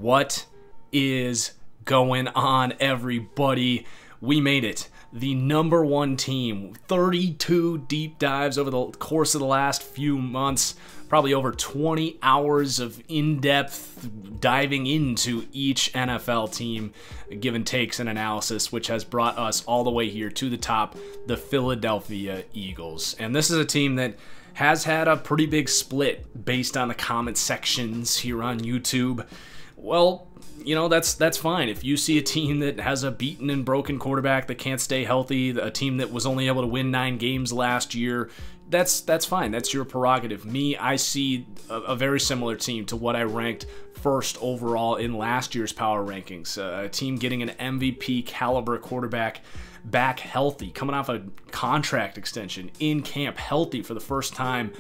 What is going on, everybody? We made it. The #1 team, 32 deep dives over the course of the last few months, probably over 20 hours of in-depth diving into each NFL team, giving takes and analysis, which has brought us all the way here to the top, the Philadelphia Eagles. And this is a team that has had a pretty big split based on the comment sections here on YouTube. Well, you know, that's fine. If you see a team that has a beaten and broken quarterback that can't stay healthy, a team that was only able to win 9 games last year, that's fine. That's your prerogative. Me, I see a very similar team to what I ranked first overall in last year's power rankings. A team getting an MVP caliber quarterback back healthy, coming off a contract extension, in camp, healthy for the first time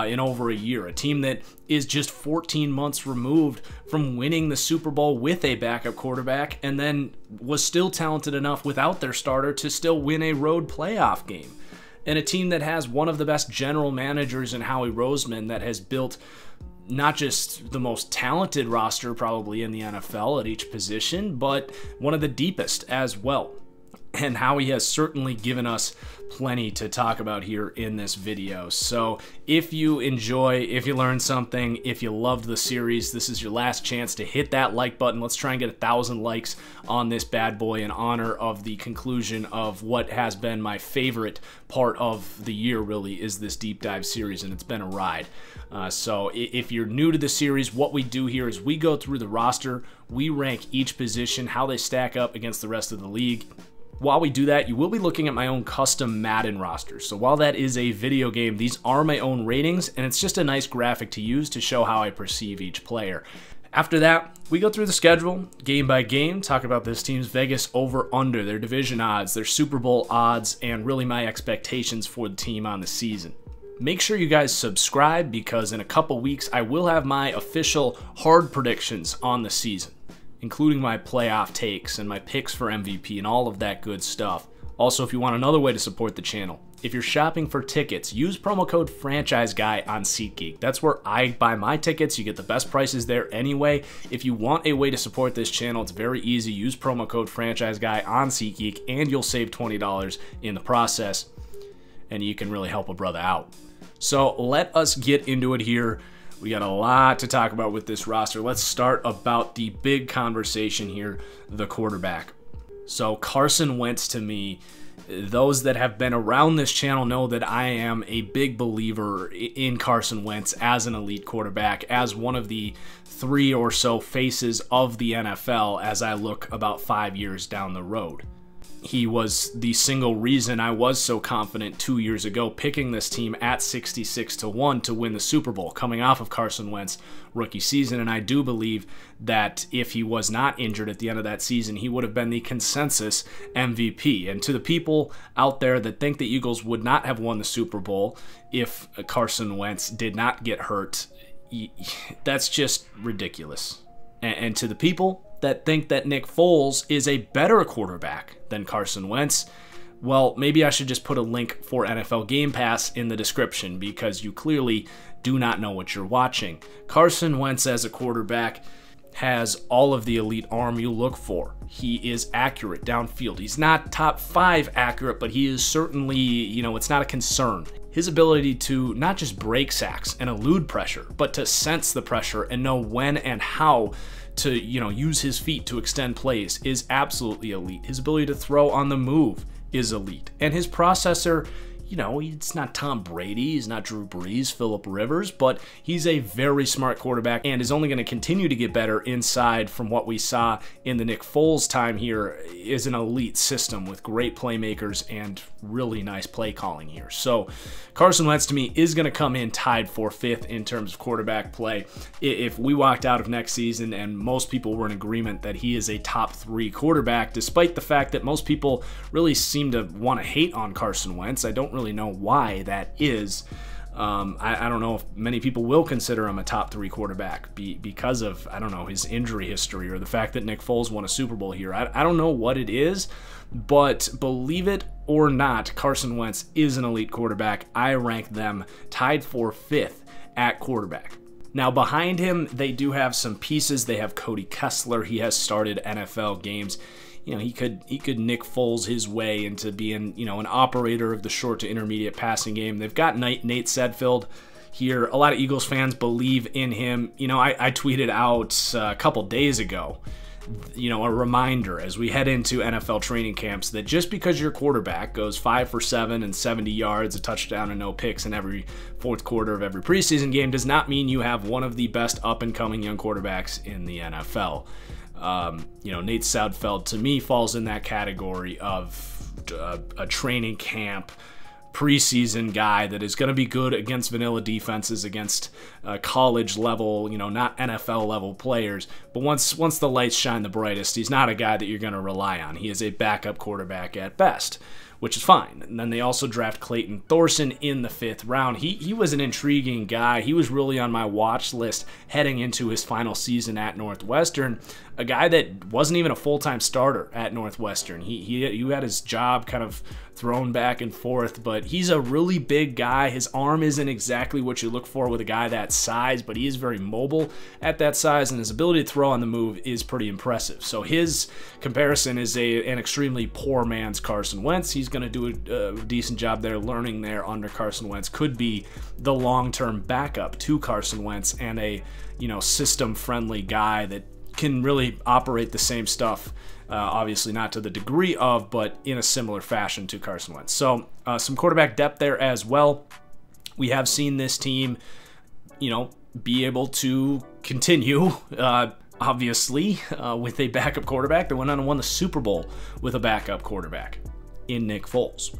in over a year. A team that is just 14 months removed from winning the Super Bowl with a backup quarterback, and then was still talented enough without their starter to still win a road playoff game. And a team that has one of the best general managers in Howie Roseman, that has built not just the most talented roster probably in the NFL at each position, but one of the deepest as well. And Howie has certainly given us plenty to talk about here in this video. So if you enjoy, if you learned something, if you loved the series, this is your last chance to hit that like button. Let's try and get 1,000 likes on this bad boy in honor of the conclusion of what has been my favorite part of the year, really, is this deep dive series, and it's been a ride. So if you're new to the series, what we do here is we go through the roster, we rank each position, how they stack up against the rest of the league. While we do that, you will be looking at my own custom Madden roster. So while that is a video game, these are my own ratings, and it's just a nice graphic to use to show how I perceive each player. After that, we go through the schedule, game by game, talk about this team's Vegas over-under, their division odds, their Super Bowl odds, and really my expectations for the team on the season. Make sure you guys subscribe, because in a couple weeks, I will have my official hard predictions on the season, including my playoff takes and my picks for MVP and all of that good stuff. Also, if you want another way to support the channel, if you're shopping for tickets, use promo code ThatFranchiseGuy on SeatGeek. That's where I buy my tickets. You get the best prices there anyway. If you want a way to support this channel, it's very easy. Use promo code ThatFranchiseGuy on SeatGeek, and you'll save $20 in the process, and you can really help a brother out. So let us get into it here. We got a lot to talk about with this roster. Let's start about the big conversation here, the quarterback. So Carson Wentz, to me, those that have been around this channel know that I am a big believer in Carson Wentz as an elite quarterback, as one of the 3 or so faces of the NFL as I look about 5 years down the road. He was the single reason I was so confident 2 years ago picking this team at 66-1 to win the Super Bowl, coming off of Carson Wentz's rookie season. And I do believe that if he was not injured at the end of that season, he would have been the consensus MVP. And to the people out there that think the Eagles would not have won the Super Bowl if Carson Wentz did not get hurt, that's just ridiculous. And to the people that think that Nick Foles is a better quarterback than Carson Wentz, well, maybe I should just put a link for NFL Game Pass in the description, because you clearly do not know what you're watching. Carson Wentz as a quarterback has all of the elite arm you look for. He is accurate downfield. He's not top 5 accurate, but he is certainly, you know, it's not a concern. His ability to not just break sacks and elude pressure, but to sense the pressure and know when and how to, you know, use his feet to extend plays is absolutely elite. His ability to throw on the move is elite. And his processor, you know, it's not Tom Brady, he's not Drew Brees, Phillip Rivers, but he's a very smart quarterback and is only going to continue to get better inside. From what we saw in the Nick Foles time here, is an elite system with great playmakers and really nice play calling here. So Carson Wentz, to me, is going to come in tied for 5th in terms of quarterback play. If we walked out of next season and most people were in agreement that he is a top 3 quarterback, despite the fact that most people really seem to want to hate on Carson Wentz, I don't really know why that is. I don't know if many people will consider him a top 3 quarterback because of, I don't know, his injury history or the fact that Nick Foles won a Super Bowl here. I don't know what it is, but believe it or not, Carson Wentz is an elite quarterback. I rank them tied for 5th at quarterback. Now behind him, they do have some pieces. They have Cody Kessler. He has started NFL games. You know, he could Nick Foles his way into being, you know, an operator of the short to intermediate passing game. They've got Nate Sedfield here. A lot of Eagles fans believe in him. You know, I tweeted out a couple days ago, you know, a reminder as we head into NFL training camps that just because your quarterback goes 5 for 7 and 70 yards, a touchdown and no picks in every fourth quarter of every preseason game does not mean you have one of the best up-and-coming young quarterbacks in the NFL. You know, Nate Sedfield to me falls in that category of a training camp preseason guy that is going to be good against vanilla defenses, against college level, you know, not NFL level players. But once the lights shine the brightest, he's not a guy that you're going to rely on. He is a backup quarterback at best, which is fine. And then they also draft Clayton Thorson in the 5th round. He was an intriguing guy. He was really on my watch list heading into his final season at Northwestern. A guy that wasn't even a full-time starter at Northwestern. He had his job kind of thrown back and forth, but he's a really big guy. His arm isn't exactly what you look for with a guy that size, but he is very mobile at that size, and his ability to throw on the move is pretty impressive. So his comparison is an extremely poor man's Carson Wentz. He's going to do a decent job there, learning there under Carson Wentz. Could be the long-term backup to Carson Wentz and a, you know, system-friendly guy that can really operate the same stuff, obviously not to the degree of, but in a similar fashion to Carson Wentz. So some quarterback depth there as well. We have seen this team, you know, be able to continue, obviously, with a backup quarterback that went on and won the Super Bowl with a backup quarterback in Nick Foles.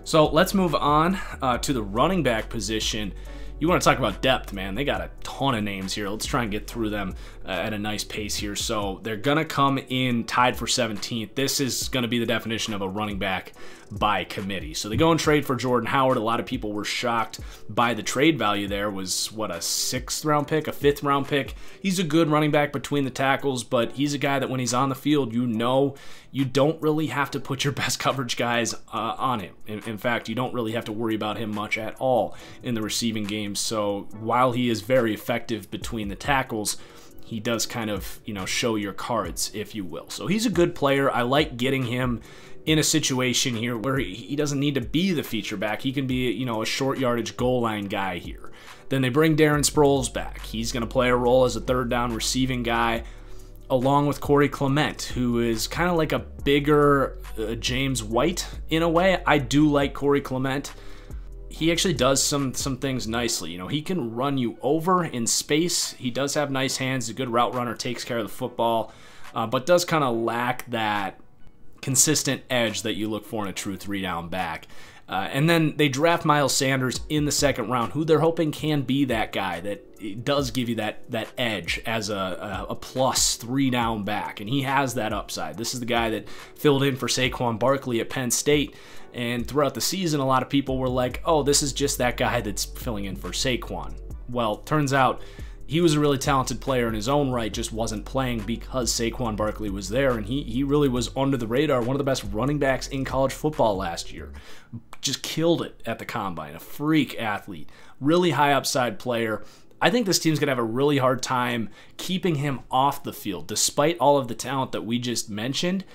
So let's move on to the running back position. You want to talk about depth, man. They got a ton of names here. Let's try and get through them at a nice pace here. So they're going to come in tied for 17th. This is going to be the definition of a running back by committee. So they go and trade for Jordan Howard. A lot of people were shocked by the trade value there. Was, what, a 6th round pick, a 5th round pick? He's a good running back between the tackles, but he's a guy that when he's on the field, you know you don't really have to put your best coverage guys on him. In fact, you don't really have to worry about him much at all in the receiving game. So while he is very effective between the tackles, he does kind of, you know, show your cards, if you will. So he's a good player. I like getting him in a situation here where he doesn't need to be the feature back. He can be, you know, a short yardage goal line guy here. Then they bring Darren Sproles back. He's going to play a role as a 3rd down receiving guy, along with Corey Clement, who is kind of like a bigger James White in a way. I do like Corey Clement. He actually does some things nicely. You know, he can run you over in space. He does have nice hands, he's a good route runner, takes care of the football, but does kind of lack that consistent edge that you look for in a true 3-down back. And then they draft Miles Sanders in the 2nd round, who they're hoping can be that guy that does give you that edge as a plus 3-down back, and he has that upside. This is the guy that filled in for Saquon Barkley at Penn State, and throughout the season, a lot of people were like, oh, this is just that guy that's filling in for Saquon. Well, turns out he was a really talented player in his own right, just wasn't playing because Saquon Barkley was there, and he really was under the radar, one of the best running backs in college football last year. Just killed it at the combine, a freak athlete, really high upside player. I think this team's going to have a really hard time keeping him off the field, despite all of the talent that we just mentioned.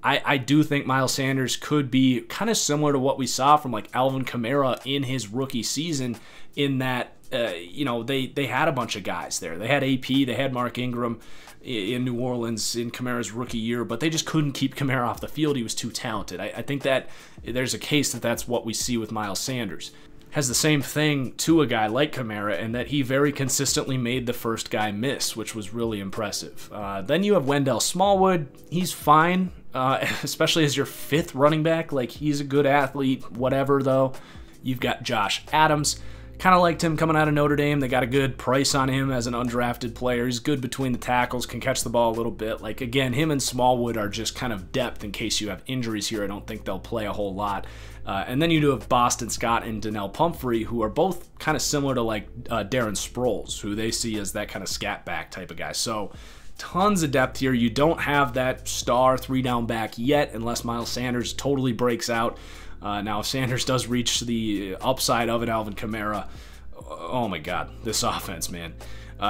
I do think Miles Sanders could be kind of similar to what we saw from like Alvin Kamara in his rookie season, in that you know, they had a bunch of guys there. They had AP, they had Mark Ingram in New Orleans in Kamara's rookie year, but they just couldn't keep Kamara off the field. He was too talented. I think that there's a case that that's what we see with Miles Sanders. Has the same thing to a guy like Kamara, and that he very consistently made the first guy miss, which was really impressive. Then you have Wendell Smallwood. He's fine, especially as your 5th running back. Like, he's a good athlete, whatever, though. You've got Josh Adams. Kind of liked him coming out of Notre Dame. They got a good price on him as an undrafted player. He's good between the tackles, can catch the ball a little bit. Like, again, him and Smallwood are just kind of depth in case you have injuries here. I don't think they'll play a whole lot. And then you do have Boston Scott and Donnell Pumphrey, who are both kind of similar to like Darren Sproles, who they see as that kind of scat back type of guy. So tons of depth here. You don't have that star 3-down back yet, unless Miles Sanders totally breaks out. Now, if Sanders does reach the upside of an Alvin Kamara, oh my God, this offense, man.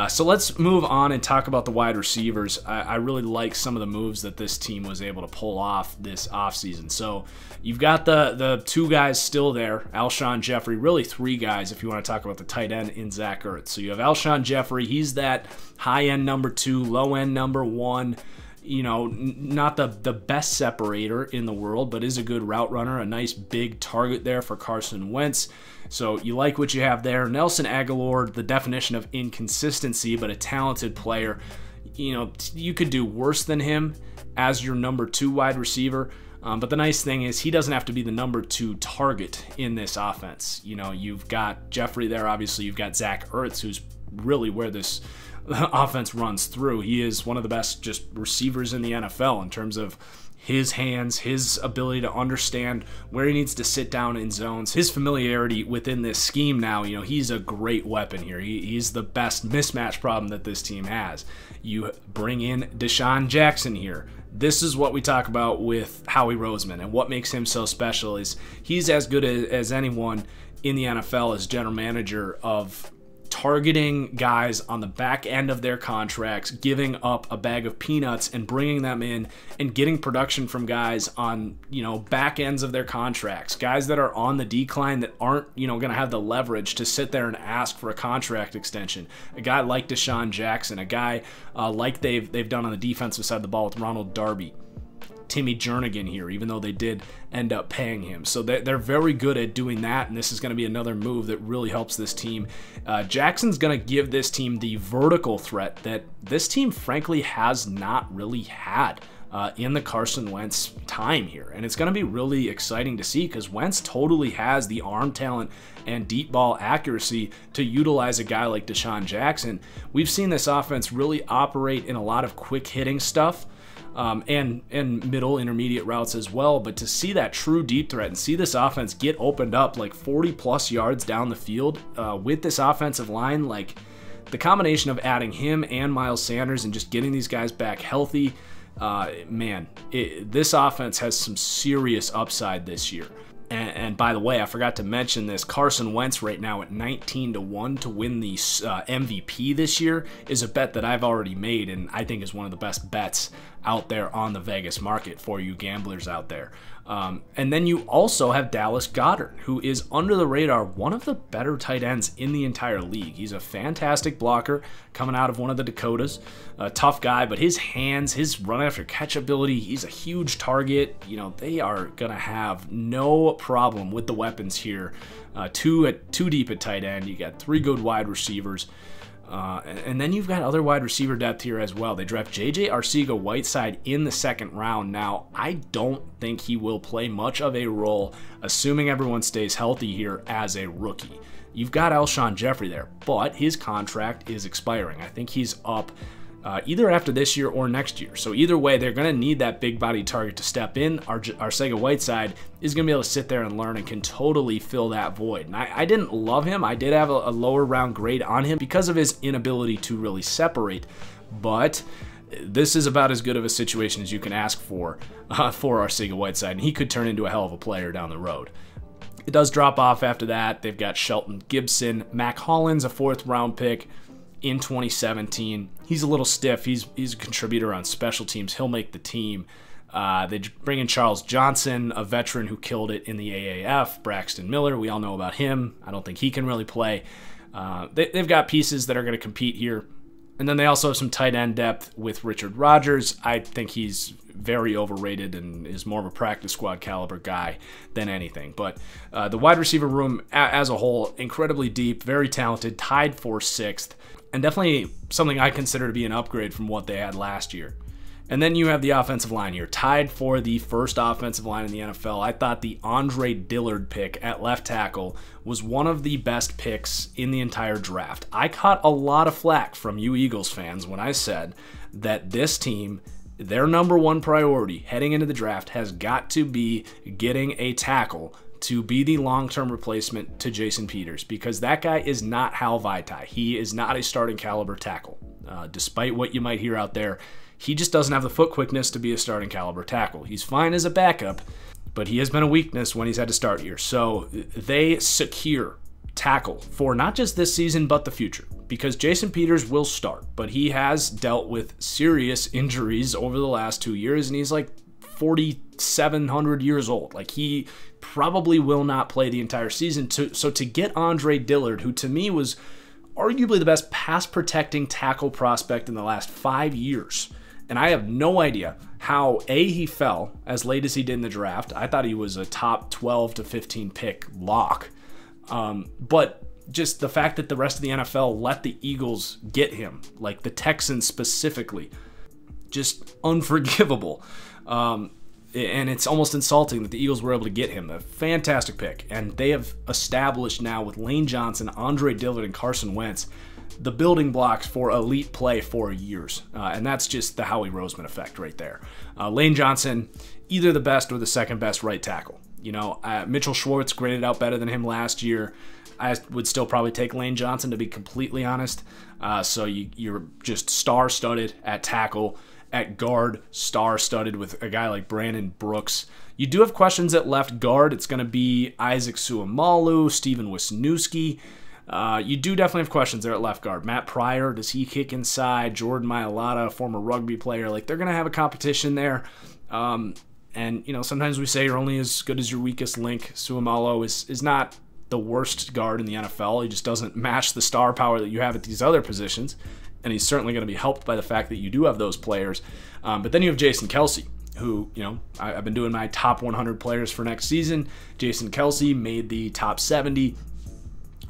So let's move on and talk about the wide receivers. I really like some of the moves that this team was able to pull off this offseason. So you've got the two guys still there, Alshon Jeffrey, really three guys if you want to talk about the tight end in Zach Ertz. So you have Alshon Jeffrey. He's that high-end number 2, low-end number 1. You know, not the best separator in the world, but is a good route runner, a nice big target there for Carson Wentz. So you like what you have there. Nelson Agholor, the definition of inconsistency, but a talented player. You know, you could do worse than him as your number 2 wide receiver. But the nice thing is he doesn't have to be the number 2 target in this offense. You know, you've got Jeffrey there. Obviously, you've got Zach Ertz, who's really where this offense runs through. He is one of the best just receivers in the NFL in terms of his hands, his ability to understand where he needs to sit down in zones, his familiarity within this scheme now. You know, he's a great weapon here. He's the best mismatch problem that this team has. You bring in Deshaun Jackson here. This is what we talk about with Howie Roseman, and what makes him so special is he's as good as anyone in the NFL as general manager of targeting guys on the back end of their contracts, giving up a bag of peanuts and bringing them in and getting production from guys on, you know, back ends of their contracts, guys that are on the decline that aren't, you know, going to have the leverage to sit there and ask for a contract extension. A guy like Deshaun Jackson, a guy like they've done on the defensive side of the ball with Ronald Darby, Timmy Jernigan here, even though they did end up paying him. So they're very good at doing that, and this is going to be another move that really helps this team. Jackson's going to give this team the vertical threat that this team, frankly, has not really had in the Carson Wentz time here. And it's going to be really exciting to see because Wentz totally has the arm talent and deep ball accuracy to utilize a guy like Deshaun Jackson. We've seen this offense really operate in a lot of quick hitting stuff. And middle intermediate routes as well, but to see that true deep threat and see this offense get opened up like 40 plus yards down the field with this offensive line, like the combination of adding him and Miles Sanders and just getting these guys back healthy, this offense has some serious upside this year. And by the way, I forgot to mention this, Carson Wentz right now at 19-1 to win the MVP this year is a bet that I've already made and I think is one of the best bets out there on the Vegas market for you gamblers out there. And then you also have Dallas Goedert, who is under the radar, one of the better tight ends in the entire league. He's a fantastic blocker coming out of one of the Dakotas. A tough guy, but his hands, his run after catch ability, he's a huge target. You know, they are going to have no problem with the weapons here. Two deep at tight end. You got 3 good wide receivers. And then you've got other wide receiver depth here as well. They draft J.J. Arcega-Whiteside in the 2nd round. Now, I don't think he will play much of a role, assuming everyone stays healthy here as a rookie. You've got Alshon Jeffrey there, but his contract is expiring. I think he's up either after this year or next year. So either way, they're going to need that big body target to step in. Arcega-Whiteside is going to be able to sit there and learn and can totally fill that void. And I didn't love him. I did have a lower round grade on him because of his inability to really separate. But this is about as good of a situation as you can ask for Arcega-Whiteside. And he could turn into a hell of a player down the road. It does drop off after that. They've got Shelton Gibson. Mac Hollins, a 4th round pick in 2017. He's a little stiff. He's a contributor on special teams. He'll make the team. They bring in Charles Johnson, a veteran who killed it in the AAF. Braxton Miller, we all know about him. I don't think he can really play. They've got pieces that are going to compete here. And then they also have some tight end depth with Richard Rodgers. I think he's very overrated and is more of a practice squad caliber guy than anything. But the wide receiver room as a whole, incredibly deep, very talented, tied for 6th, and definitely something I consider to be an upgrade from what they had last year. And then you have the offensive line here, tied for the first offensive line in the NFL. I thought the Andre Dillard pick at left tackle was one of the best picks in the entire draft. I caught a lot of flack from you Eagles fans when I said that this team, their number 1 priority heading into the draft has got to be getting a tackle to be the long-term replacement to Jason Peters, because that guy is not Hal Vaitai. He is not a starting caliber tackle. Despite what you might hear out there, he just doesn't have the foot quickness to be a starting caliber tackle. He's fine as a backup, but he has been a weakness when he's had to start here. So they secure tackle for not just this season, but the future. Because Jason Peters will start, but he has dealt with serious injuries over the last 2 years, and he's like 4,700 years old. Like, he probably will not play the entire season. So to get Andre Dillard, who to me was arguably the best pass-protecting tackle prospect in the last 5 years, and I have no idea how, A, he fell as late as he did in the draft. I thought he was a top 12 to 15 pick lock. But just the fact that the rest of the NFL let the Eagles get him, like the Texans specifically, just unforgivable. And it's almost insulting that the Eagles were able to get him. A fantastic pick. And they have established now with Lane Johnson, Andre Dillard, and Carson Wentz the building blocks for elite play for years. And that's just the Howie Roseman effect right there. Lane Johnson, either the best or the second best right tackle. You know, Mitchell Schwartz graded out better than him last year. I would still probably take Lane Johnson, to be completely honest. So you're just star-studded at tackle. At guard, star-studded with a guy like Brandon Brooks. You do have questions at left guard. It's going to be Isaac Suamalu, Steven Wisniewski. You do definitely have questions there at left guard. Matt Pryor, does he kick inside? Jordan Mailata, former rugby player. Like, they're going to have a competition there. And, you know, sometimes we say you're only as good as your weakest link. Suamalo is not the worst guard in the NFL. He just doesn't match the star power that you have at these other positions. And he's certainly going to be helped by the fact that you do have those players. But then you have Jason Kelce, who, you know, I've been doing my top 100 players for next season. Jason Kelce made the top 70.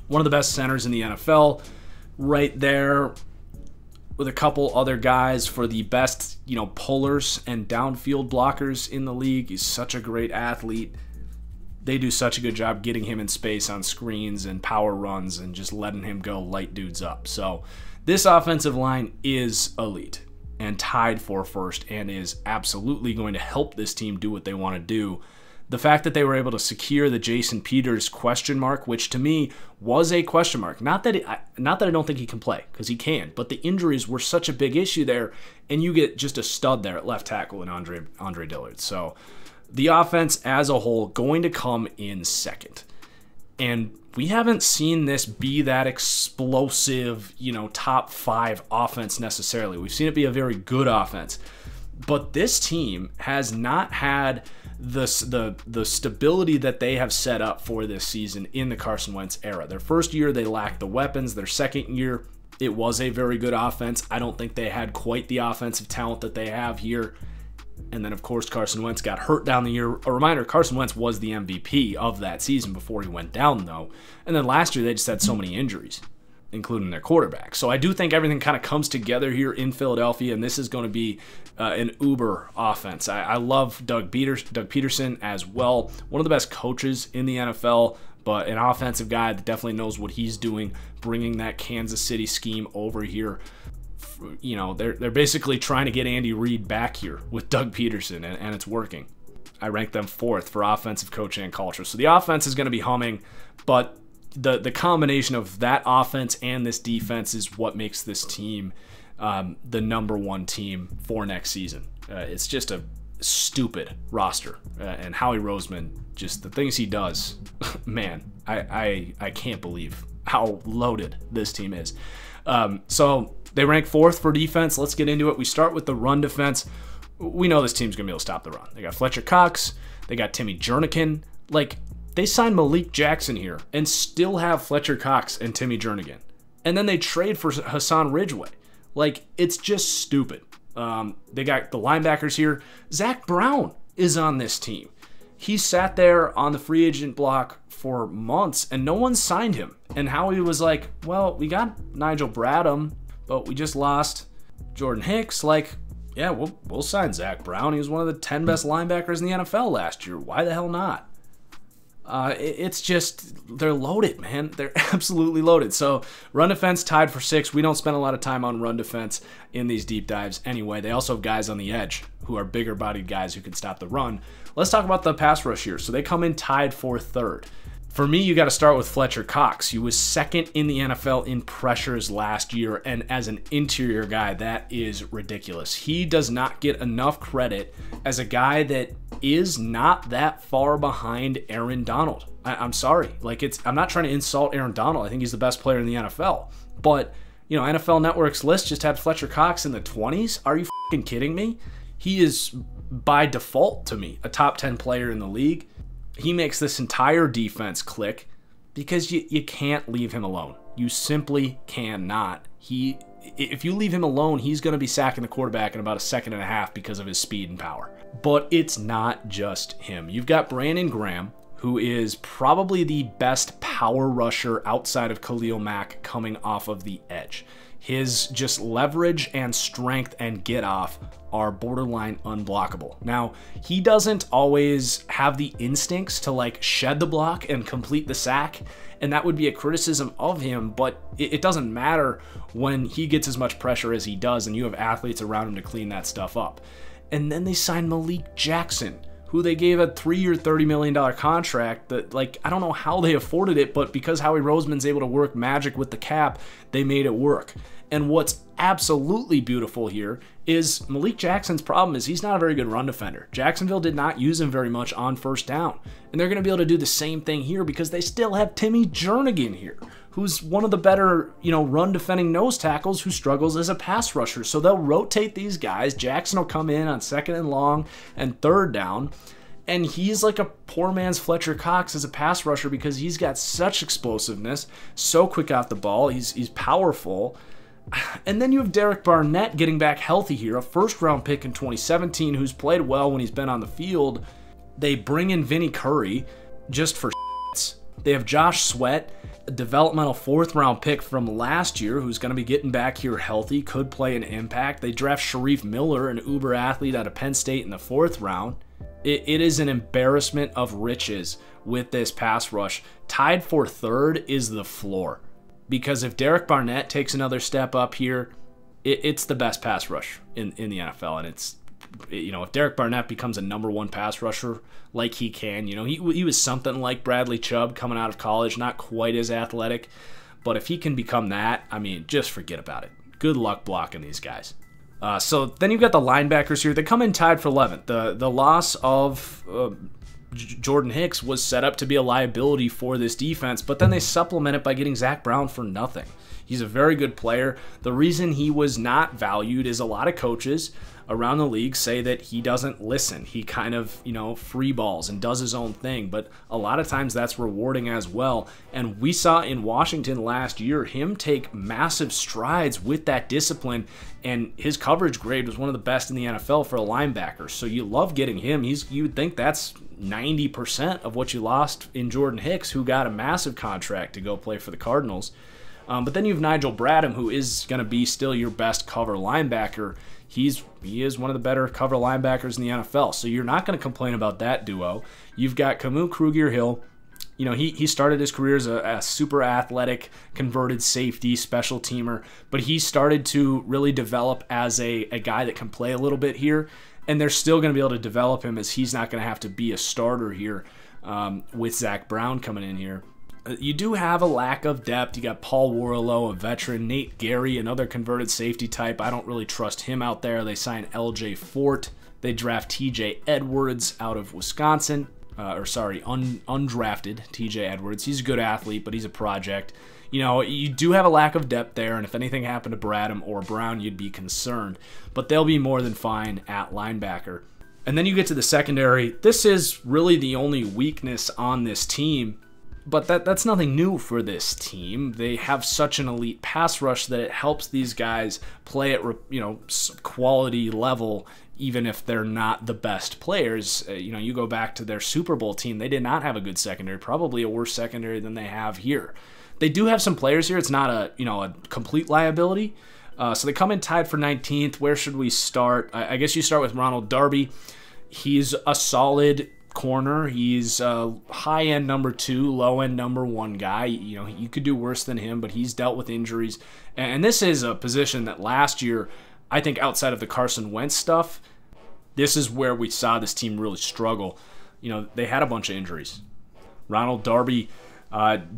One of the best centers in the NFL, right there with a couple other guys for the best, you know, pullers and downfield blockers in the league. He's such a great athlete. They do such a good job getting him in space on screens and power runs and just letting him go light dudes up. So this offensive line is elite and tied for first and is absolutely going to help this team do what they want to do. The fact that they were able to secure the Jason Peters question mark, which to me was a question mark. Not that I don't think he can play, because he can, but the injuries were such a big issue there, and you get just a stud there at left tackle in Andre Dillard. So the offense as a whole going to come in second. And we haven't seen this be that explosive, you know, top 5 offense necessarily. We've seen it be a very good offense. But this team has not had the stability that they have set up for this season in the Carson Wentz era. Their first year, they lacked the weapons. Their second year, it was a very good offense. I don't think they had quite the offensive talent that they have here. And then, of course, Carson Wentz got hurt down the year. A reminder, Carson Wentz was the MVP of that season before he went down, though. And then last year, they just had so many injuries, including their quarterback. So I do think everything kind of comes together here in Philadelphia, and this is going to be an uber offense. I love Doug Peterson as well. One of the best coaches in the NFL, but an offensive guy that definitely knows what he's doing, bringing that Kansas City scheme over here. You know, they're basically trying to get Andy Reid back here with Doug Peterson, and it's working. I rank them 4th for offensive coaching and culture. So the offense is going to be humming, but the combination of that offense and this defense is what makes this team the #1 team for next season. It's just a stupid roster, and Howie Roseman, just the things he does, man, I can't believe how loaded this team is. So they rank 4th for defense. Let's get into it. We start with the run defense. We know this team's going to be able to stop the run. They got Fletcher Cox. They got Timmy Jernigan. Like, they signed Malik Jackson here and still have Fletcher Cox and Timmy Jernigan. And then they trade for Hassan Ridgeway. Like, it's just stupid. They got the linebackers here. Zach Brown is on this team. He sat there on the free agent block for months, and no one signed him. And Howie was like, well, we got Nigel Bradham, but we just lost Jordan Hicks. Like, yeah, we'll sign Zach Brown. He was one of the 10 best linebackers in the NFL last year. Why the hell not? It's just, they're loaded, man. They're absolutely loaded. So run defense tied for 6th. We don't spend a lot of time on run defense in these deep dives anyway. They also have guys on the edge who are bigger bodied guys who can stop the run. Let's talk about the pass rush here. So they come in tied for 3rd. For me, you got to start with Fletcher Cox. He was second in the NFL in pressures last year, and as an interior guy, that is ridiculous. He does not get enough credit as a guy that is not that far behind Aaron Donald. I'm sorry. I'm not trying to insult Aaron Donald. I think he's the best player in the NFL. But, NFL Network's list just had Fletcher Cox in the 20s. Are you fucking kidding me? He is, by default to me, a top 10 player in the league. He makes this entire defense click because you can't leave him alone. You simply cannot. If you leave him alone, he's going to be sacking the quarterback in about a second and a half because of his speed and power. But it's not just him. You've got Brandon Graham, who is probably the best power rusher outside of Khalil Mack coming off of the edge. His just leverage and strength and get off are borderline unblockable. Now, he doesn't always have the instincts to shed the block and complete the sack, and that would be a criticism of him, but it doesn't matter when he gets as much pressure as he does and you have athletes around him to clean that stuff up. And then they signed Malik Jackson, who they gave a 3-year, $30 million contract that, I don't know how they afforded it, but because Howie Roseman's able to work magic with the cap, they made it work. And what's absolutely beautiful here is Malik Jackson's problem is he's not a very good run defender. Jacksonville did not use him very much on first down. And they're going to be able to do the same thing here because they still have Timmy Jernigan here, who's one of the better, run defending nose tackles who struggles as a pass rusher. So they'll rotate these guys. Jackson will come in on second and long and third down. And he's like a poor man's Fletcher Cox as a pass rusher because he's got such explosiveness, so quick off the ball. He's powerful. And then you have Derek Barnett getting back healthy here, a first-round pick in 2017 who's played well when he's been on the field. They bring in Vinny Curry just for shits. They have Josh Sweat, a developmental fourth-round pick from last year who's going to be getting back here healthy, could play an impact. They draft Sharif Miller, an uber athlete out of Penn State in the 4th round. It is an embarrassment of riches with this pass rush. Tied for 3rd is the floor. Because if Derek Barnett takes another step up here, it's the best pass rush in the NFL. And it's, if Derek Barnett becomes a #1 pass rusher like he can, he was something like Bradley Chubb coming out of college, not quite as athletic. But if he can become that, just forget about it. Good luck blocking these guys. So then you've got the linebackers here. They come in tied for 11th. The loss of Jordan Hicks was set up to be a liability for this defense, but then they supplement it by getting Zach Brown for nothing. He's a very good player. The reason he was not valued is a lot of coaches around the league say that he doesn't listen. He kind of, free balls and does his own thing, but a lot of times that's rewarding as well. And we saw in Washington last year him take massive strides with that discipline, and his coverage grade was one of the best in the NFL for a linebacker. So you love getting him. You would think that's 90% of what you lost in Jordan Hicks, who got a massive contract to go play for the Cardinals. But then you have Nigel Bradham, who is going to be still your best cover linebacker. He is one of the better cover linebackers in the NFL, so you're not going to complain about that duo. You've got Camus Kruger-Hill. He started his career as a super athletic, converted safety, special teamer, but he started to really develop as a guy that can play a little bit here, and they're still going to be able to develop him as he's not going to have to be a starter here with Zach Brown coming in here. You do have a lack of depth. You got Paul Warlow, a veteran, Nate Gary, another converted safety type. I don't really trust him out there. They sign L.J. Fort. They draft T.J. Edwards out of Wisconsin. Undrafted T.J. Edwards. He's a good athlete, but he's a project. You do have a lack of depth there, and if anything happened to Bradham or Brown, you'd be concerned. But they'll be more than fine at linebacker. And then you get to the secondary. This is really the only weakness on this team. But that's nothing new for this team. They have such an elite pass rush that it helps these guys play at quality level, even if they're not the best players. You go back to their Super Bowl team, they did not have a good secondary, probably a worse secondary than they have here. They do have some players here. It's not a complete liability. So they come in tied for 19th. Where should we start? I guess you start with Ronald Darby. He's a solid corner. He's a high-end #2, low-end #1 guy. You could do worse than him, but he's dealt with injuries. And this is a position that last year, I think outside of the Carson Wentz stuff, this is where we saw this team really struggle. They had a bunch of injuries. Ronald Darby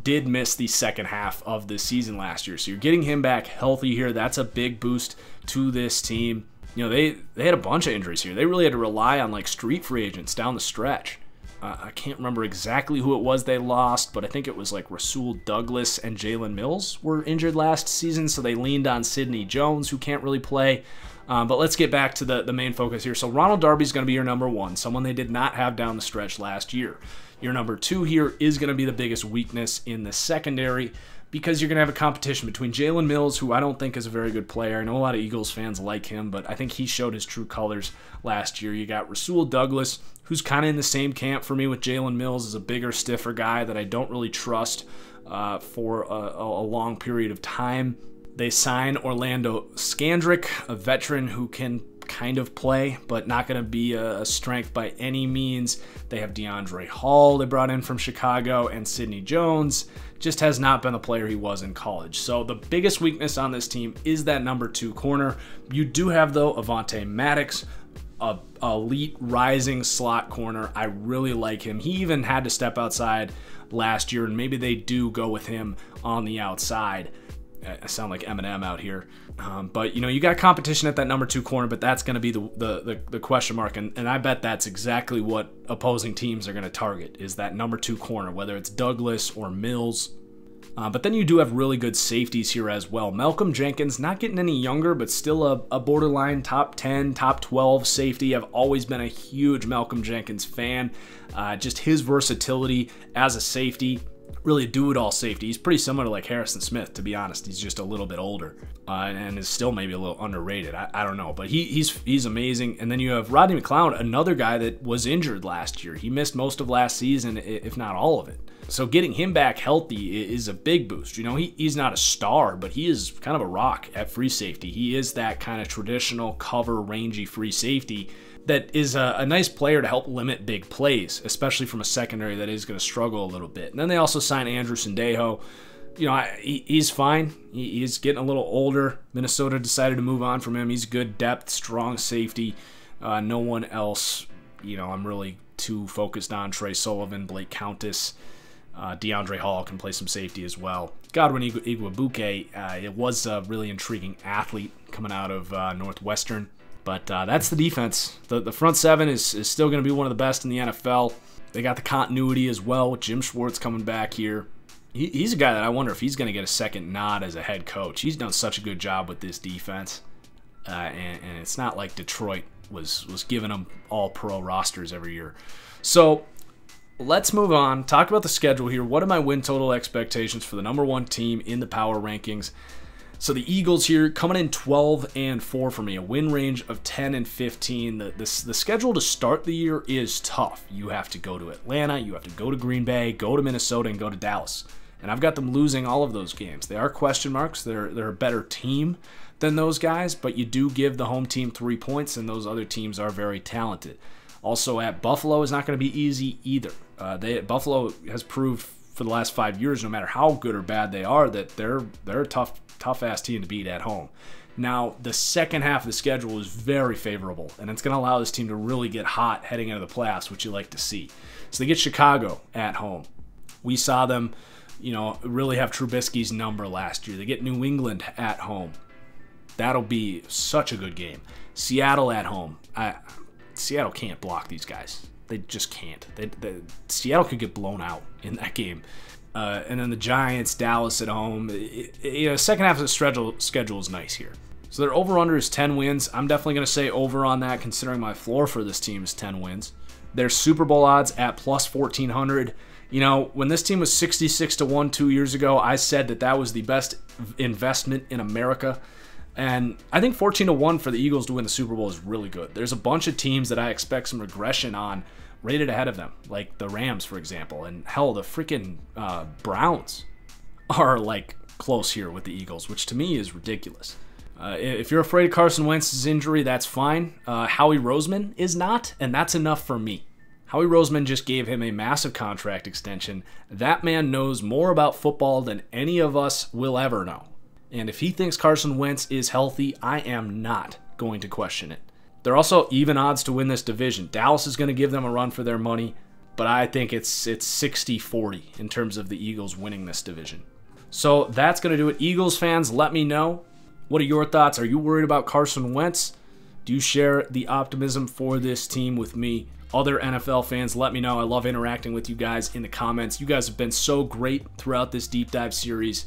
did miss the second half of the season last year. So you're getting him back healthy here. That's a big boost to this team. You know, they had a bunch of injuries here. They really had to rely on like street free agents down the stretch. I can't remember exactly who it was they lost, but I think it was like Rasul Douglas and Jalen Mills were injured last season, so they leaned on Sidney Jones, who can't really play. But let's get back to the main focus here. So Ronald Darby's going to be your number one, someone they did not have down the stretch last year. Your number two here is going to be the biggest weakness in the secondary, because you're going to have a competition between Jalen Mills, who I don't think is a very good player. I know a lot of Eagles fans like him, but I think he showed his true colors last year. You got Rasul Douglas, who's kind of in the same camp for me with Jalen Mills, is a bigger, stiffer guy that I don't really trust for a long period of time. They sign Orlando Scandrick, a veteran who can kind of play, but not going to be a strength by any means. They have DeAndre Hall they brought in from Chicago, and Sidney Jones just has not been the player he was in college. So the biggest weakness on this team is that number two corner. You do have, though, Avonte Maddox, a elite rising slot corner. I really like him. He even had to step outside last year, and maybe they do go with him on the outside. I sound like Eminem out here. But, you know, you got competition at that number two corner, but that's going to be the question mark. And I bet that's exactly what opposing teams are going to target, is that number two corner, whether it's Douglas or Mills. But then you do have really good safeties here as well. Malcolm Jenkins, not getting any younger, but still a borderline top 10, top 12 safety. I've always been a huge Malcolm Jenkins fan. Just his versatility as a safety. Really do-it-all safety. He's pretty similar to like Harrison Smith, to be honest. He's just a little bit older and is still maybe a little underrated. I don't know, but he's amazing. And then you have Rodney McLeod, another guy that was injured last year. He missed most of last season, if not all of it. So getting him back healthy is a big boost. You know, he's not a star, but he is kind of a rock at free safety. He is that kind of traditional cover, rangy free safety that is a nice player to help limit big plays, especially from a secondary that is going to struggle a little bit. And then they also signed Andrew Sendejo. You know, he's fine. He's getting a little older. Minnesota decided to move on from him. He's good depth, strong safety. No one else, you know, I'm really too focused on. Trey Sullivan, Blake Countess, DeAndre Hall can play some safety as well. Godwin Igwebuike, it was a really intriguing athlete coming out of Northwestern. But that's the defense. The front seven is still going to be one of the best in the NFL. They got the continuity as well with Jim Schwartz coming back here. He's a guy that I wonder if he's going to get a second nod as a head coach. He's done such a good job with this defense. And it's not like Detroit was giving them all-pro rosters every year. So let's move on. Talk about the schedule here. What are my win total expectations for the number one team in the power rankings? So the Eagles here coming in 12-4 for me, a win range of 10-15. The schedule to start the year is tough. You have to go to Atlanta, you have to go to Green Bay, go to Minnesota, and go to Dallas. And I've got them losing all of those games. They are question marks. They're a better team than those guys, but you do give the home team 3 points, and those other teams are very talented. Also at Buffalo is not going to be easy either. Buffalo has proved for the last 5 years, no matter how good or bad they are, that they're a tough-ass team to beat at home. Now, the second half of the schedule is very favorable, and it's going to allow this team to really get hot heading into the playoffs, which you like to see. So they get Chicago at home. We saw them, you know, really have Trubisky's number last year. They get New England at home. That'll be such a good game. Seattle at home. Seattle can't block these guys. They just can't. Seattle could get blown out in that game. And then the Giants, Dallas at home. Second half of the schedule is nice here. So their over-under is 10 wins. I'm definitely going to say over on that, considering my floor for this team is 10 wins. Their Super Bowl odds at plus 1,400. You know, when this team was 66-1 2 years ago, I said that was the best investment in America. And I think 14-1 for the Eagles to win the Super Bowl is really good. There's a bunch of teams that I expect some regression on rated ahead of them, like the Rams, for example. And hell, the freaking Browns are like close here with the Eagles, which to me is ridiculous. If you're afraid of Carson Wentz's injury, that's fine. Howie Roseman is not, and that's enough for me. Howie Roseman just gave him a massive contract extension. That man knows more about football than any of us will ever know. And if he thinks Carson Wentz is healthy, I am not going to question it. They're also even odds to win this division. Dallas is going to give them a run for their money. but I think it's 60-40 in terms of the Eagles winning this division. So that's going to do it. Eagles fans, let me know. What are your thoughts? Are you worried about Carson Wentz? Do you share the optimism for this team with me? Other NFL fans, let me know. I love interacting with you guys in the comments. You guys have been so great throughout this deep dive series.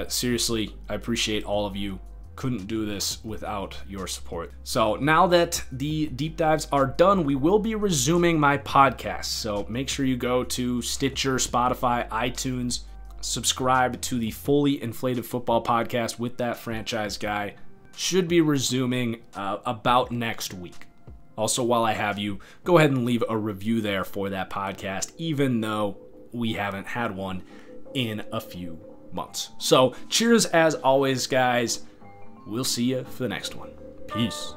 Seriously, I appreciate all of you. Couldn't do this without your support. So now that the deep dives are done, we will be resuming my podcast. So make sure you go to Stitcher, Spotify, iTunes, subscribe to the Fully Inflated Football Podcast with That Franchise Guy. Should be resuming about next week. Also, while I have you, go ahead and leave a review there for that podcast, even though we haven't had one in a few months. So cheers as always, guys. We'll see you for the next one. Peace.